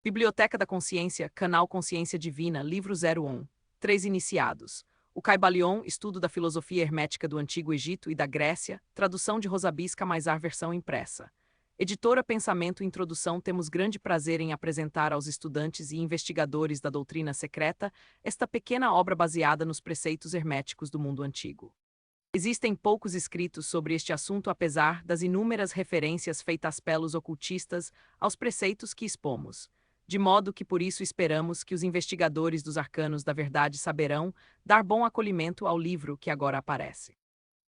Biblioteca da Consciência, Canal Consciência Divina, Livro 01. 3 Iniciados. O Caibalion, Estudo da Filosofia Hermética do Antigo Egito e da Grécia, tradução de Rosabis Camaisar, versão impressa. Editora Pensamento. Introdução. Temos grande prazer em apresentar aos estudantes e investigadores da doutrina secreta esta pequena obra baseada nos preceitos herméticos do mundo antigo. Existem poucos escritos sobre este assunto, apesar das inúmeras referências feitas pelos ocultistas aos preceitos que expomos. De modo que por isso esperamos que os investigadores dos arcanos da verdade saberão dar bom acolhimento ao livro que agora aparece.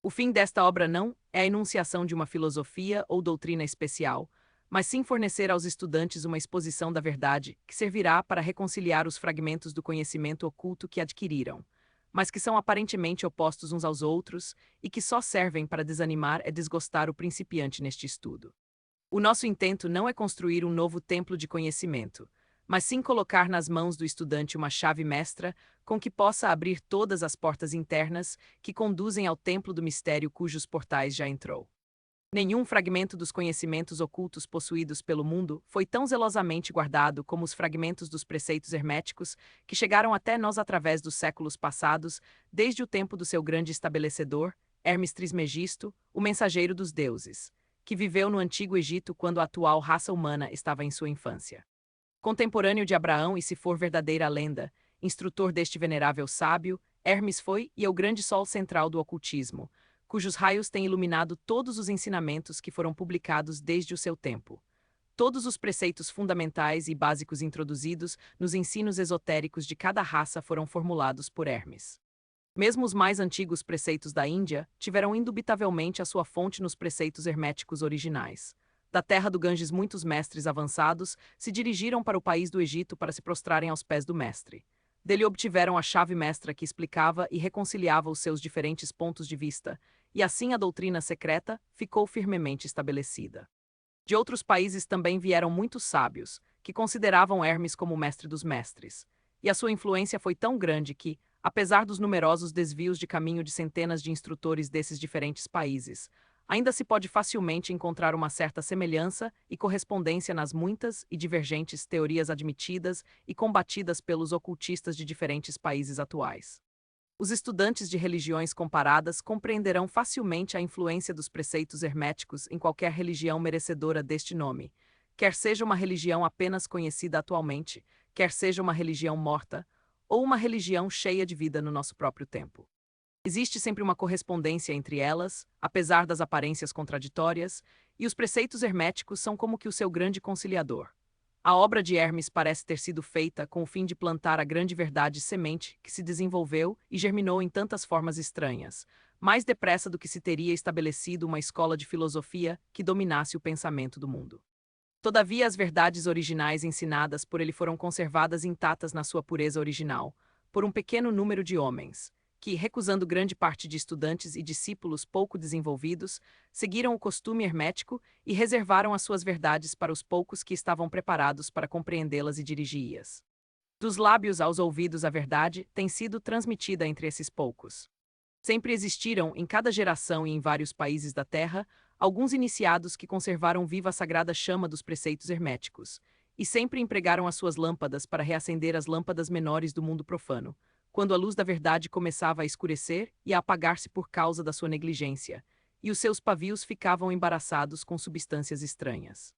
O fim desta obra não é a enunciação de uma filosofia ou doutrina especial, mas sim fornecer aos estudantes uma exposição da verdade que servirá para reconciliar os fragmentos do conhecimento oculto que adquiriram, mas que são aparentemente opostos uns aos outros e que só servem para desanimar e desgostar o principiante neste estudo. O nosso intento não é construir um novo templo de conhecimento, mas sim colocar nas mãos do estudante uma chave mestra com que possa abrir todas as portas internas que conduzem ao templo do mistério cujos portais já entrou. Nenhum fragmento dos conhecimentos ocultos possuídos pelo mundo foi tão zelosamente guardado como os fragmentos dos preceitos herméticos que chegaram até nós através dos séculos passados, desde o tempo do seu grande estabelecedor, Hermes Trismegisto, o mensageiro dos deuses, que viveu no Antigo Egito quando a atual raça humana estava em sua infância. Contemporâneo de Abraão, e se for verdadeira a lenda, instrutor deste venerável sábio, Hermes foi e é o grande sol central do ocultismo, cujos raios têm iluminado todos os ensinamentos que foram publicados desde o seu tempo. Todos os preceitos fundamentais e básicos introduzidos nos ensinos esotéricos de cada raça foram formulados por Hermes. Mesmo os mais antigos preceitos da Índia tiveram indubitavelmente a sua fonte nos preceitos herméticos originais. Da terra do Ganges, muitos mestres avançados se dirigiram para o país do Egito para se prostrarem aos pés do mestre. Dele obtiveram a chave mestra que explicava e reconciliava os seus diferentes pontos de vista, e assim a doutrina secreta ficou firmemente estabelecida. De outros países também vieram muitos sábios, que consideravam Hermes como o mestre dos mestres, e a sua influência foi tão grande que, apesar dos numerosos desvios de caminho de centenas de instrutores desses diferentes países, ainda se pode facilmente encontrar uma certa semelhança e correspondência nas muitas e divergentes teorias admitidas e combatidas pelos ocultistas de diferentes países atuais. Os estudantes de religiões comparadas compreenderão facilmente a influência dos preceitos herméticos em qualquer religião merecedora deste nome, quer seja uma religião apenas conhecida atualmente, quer seja uma religião morta, ou uma religião cheia de vida no nosso próprio tempo. Existe sempre uma correspondência entre elas, apesar das aparências contraditórias, e os preceitos herméticos são como que o seu grande conciliador. A obra de Hermes parece ter sido feita com o fim de plantar a grande verdade semente que se desenvolveu e germinou em tantas formas estranhas, mais depressa do que se teria estabelecido uma escola de filosofia que dominasse o pensamento do mundo. Todavia, as verdades originais ensinadas por ele foram conservadas intactas na sua pureza original, por um pequeno número de homens, que, recusando grande parte de estudantes e discípulos pouco desenvolvidos, seguiram o costume hermético e reservaram as suas verdades para os poucos que estavam preparados para compreendê-las e dirigi-as. Dos lábios aos ouvidos, a verdade tem sido transmitida entre esses poucos. Sempre existiram, em cada geração e em vários países da Terra, alguns iniciados que conservaram viva a sagrada chama dos preceitos herméticos, e sempre empregaram as suas lâmpadas para reacender as lâmpadas menores do mundo profano, quando a luz da verdade começava a escurecer e a apagar-se por causa da sua negligência, e os seus pavios ficavam embaraçados com substâncias estranhas.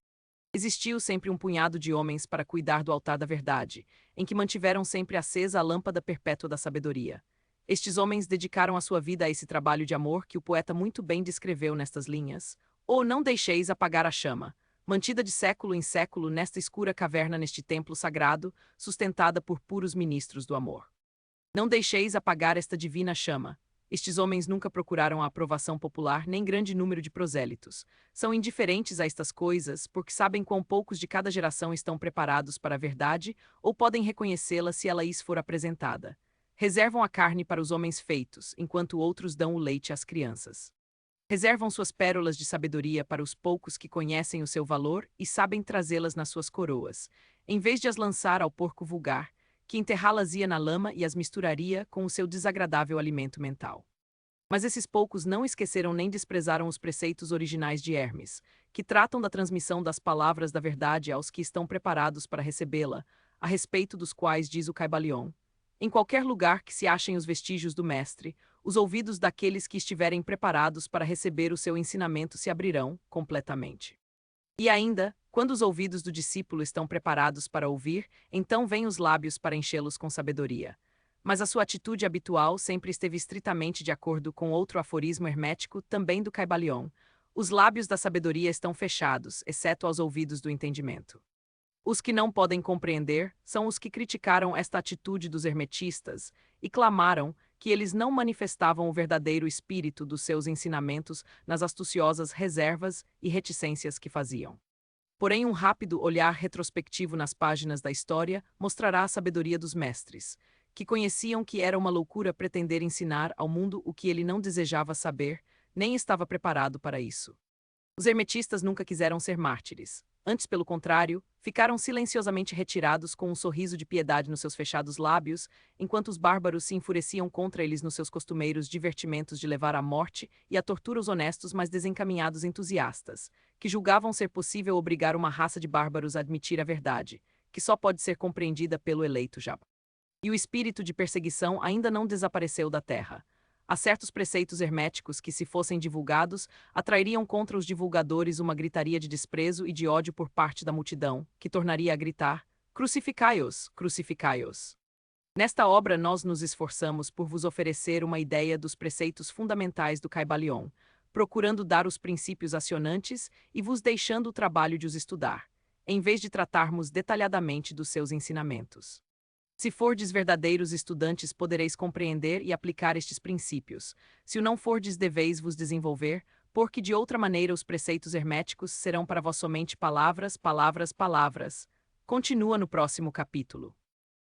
Existiu sempre um punhado de homens para cuidar do altar da verdade, em que mantiveram sempre acesa a lâmpada perpétua da sabedoria. Estes homens dedicaram a sua vida a esse trabalho de amor que o poeta muito bem descreveu nestas linhas: "Oh, não deixeis apagar a chama, mantida de século em século nesta escura caverna, neste templo sagrado, sustentada por puros ministros do amor. Não deixeis apagar esta divina chama." Estes homens nunca procuraram a aprovação popular nem grande número de prosélitos. São indiferentes a estas coisas porque sabem quão poucos de cada geração estão preparados para a verdade ou podem reconhecê-la se ela lhes for apresentada. Reservam a carne para os homens feitos, enquanto outros dão o leite às crianças. Reservam suas pérolas de sabedoria para os poucos que conhecem o seu valor e sabem trazê-las nas suas coroas, em vez de as lançar ao porco vulgar, que enterrá-las-ia na lama e as misturaria com o seu desagradável alimento mental. Mas esses poucos não esqueceram nem desprezaram os preceitos originais de Hermes, que tratam da transmissão das palavras da verdade aos que estão preparados para recebê-la, a respeito dos quais diz o Caibalion: em qualquer lugar que se achem os vestígios do mestre, os ouvidos daqueles que estiverem preparados para receber o seu ensinamento se abrirão completamente. E ainda, quando os ouvidos do discípulo estão preparados para ouvir, então vêm os lábios para enchê-los com sabedoria. Mas a sua atitude habitual sempre esteve estritamente de acordo com outro aforismo hermético, também do Caibalion: os lábios da sabedoria estão fechados, exceto aos ouvidos do entendimento. Os que não podem compreender são os que criticaram esta atitude dos hermetistas e clamaram que eles não manifestavam o verdadeiro espírito dos seus ensinamentos nas astuciosas reservas e reticências que faziam. Porém, um rápido olhar retrospectivo nas páginas da história mostrará a sabedoria dos mestres, que conheciam que era uma loucura pretender ensinar ao mundo o que ele não desejava saber, nem estava preparado para isso. Os hermetistas nunca quiseram ser mártires. Antes, pelo contrário, ficaram silenciosamente retirados com um sorriso de piedade nos seus fechados lábios, enquanto os bárbaros se enfureciam contra eles nos seus costumeiros divertimentos de levar à morte e à tortura os honestos mas desencaminhados entusiastas, que julgavam ser possível obrigar uma raça de bárbaros a admitir a verdade, que só pode ser compreendida pelo eleito Jabá. E o espírito de perseguição ainda não desapareceu da terra. Há certos preceitos herméticos que, se fossem divulgados, atrairiam contra os divulgadores uma gritaria de desprezo e de ódio por parte da multidão, que tornaria a gritar: crucificai-os, crucificai-os. Nesta obra nós nos esforçamos por vos oferecer uma ideia dos preceitos fundamentais do Caibalion, procurando dar os princípios acionantes e vos deixando o trabalho de os estudar, em vez de tratarmos detalhadamente dos seus ensinamentos. Se fordes verdadeiros estudantes, podereis compreender e aplicar estes princípios. Se o não fordes, deveis vos desenvolver, porque de outra maneira os preceitos herméticos serão para vós somente palavras, palavras, palavras. Continua no próximo capítulo.